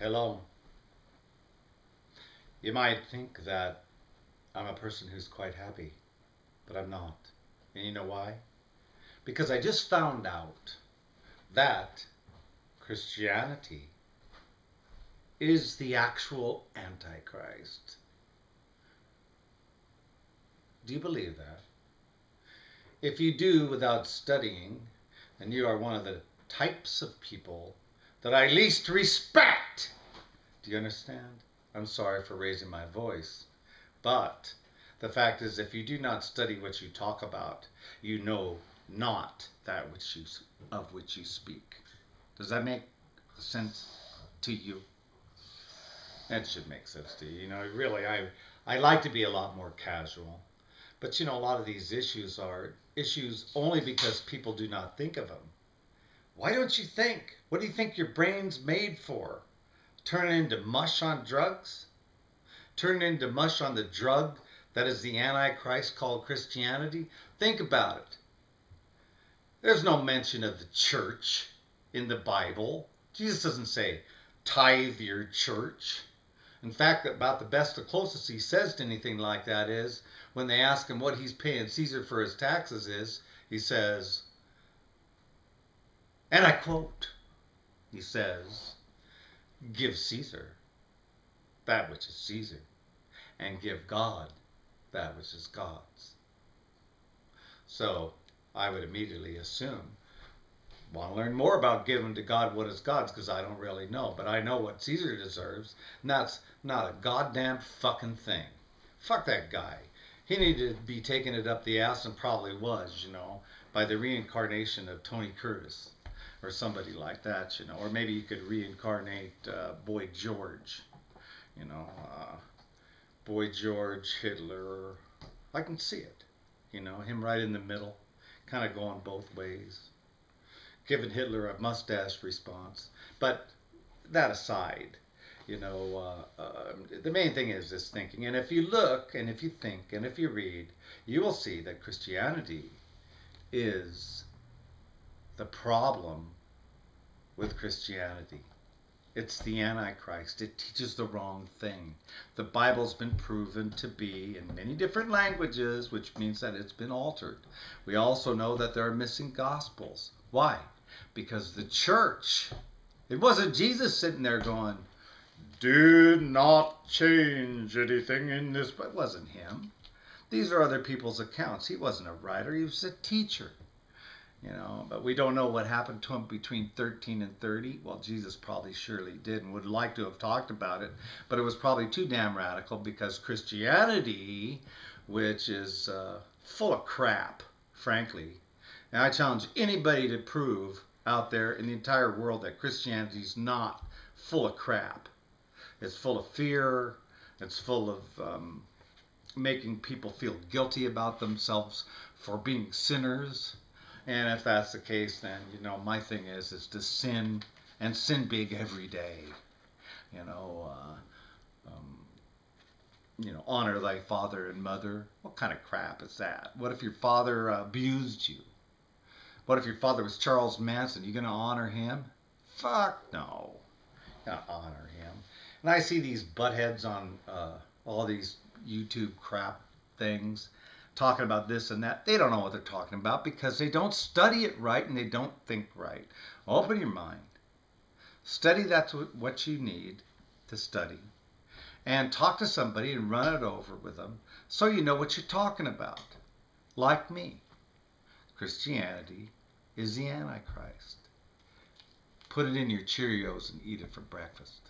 Hello. You might think that I'm a person who's quite happy, but I'm not. And you know why? Because I just found out that Christianity is the actual Antichrist. Do you believe that? If you do without studying, then you are one of the types of people that I least respect. Do you understand? I'm sorry for raising my voice. But the fact is, if you do not study what you talk about, you know not that of which you speak. Does that make sense to you? That should make sense to you. Really, I like to be a lot more casual. But a lot of these issues are issues only because people do not think of them. Why don't you think? What do you think your brain's made for? Turn it into mush on drugs? Turn it into mush on the drug that is the Antichrist called Christianity? Think about it. There's no mention of the church in the Bible. Jesus doesn't say, tithe your church. In fact, about the best, the closest he says to anything like that is when they ask him what he's paying Caesar for his taxes is, he says, and I quote, he says, give Caesar that which is Caesar, and give God that which is God's. So I would immediately assume, want to learn more about giving to God what is God's, because I don't really know, but I know what Caesar deserves, and that's not a goddamn fucking thing. Fuck that guy. He needed to be taking it up the ass, and probably was, by the reincarnation of Tony Curtis or somebody like that, or maybe you could reincarnate Boy George, Boy George, Hitler. I can see it, him right in the middle, kind of going both ways, giving Hitler a mustache response. But that aside, the main thing is this thinking. And if you look, and if you think, and if you read, you will see that Christianity is the problem with Christianity. It's the Antichrist. It teaches the wrong thing. The Bible's been proven to be in many different languages, which means that it's been altered. We also know that there are missing gospels. Why? Because the church, it wasn't Jesus sitting there going, did not change anything in this, but it wasn't him. These are other people's accounts. He wasn't a writer, he was a teacher. But we don't know what happened to him between 13 and 30. Well, Jesus probably surely did and would like to have talked about it, but it was probably too damn radical because Christianity, which is full of crap, frankly, and I challenge anybody to prove out there in the entire world that Christianity is not full of crap. It's full of fear. It's full of making people feel guilty about themselves for being sinners. And if that's the case, then, my thing is to sin, and sin big every day. Honor thy father and mother. What kind of crap is that? What if your father abused you? What if your father was Charles Manson? You going to honor him? Fuck no. You're going to honor him. And I see these buttheads on all these YouTube crap things talking about this and that. They don't know what they're talking about because they don't study it right and they don't think right. Open your mind. Study that's what you need to study. And talk to somebody and run it over with them so you know what you're talking about. Like me. Christianity is the Antichrist. Put it in your Cheerios and eat it for breakfast.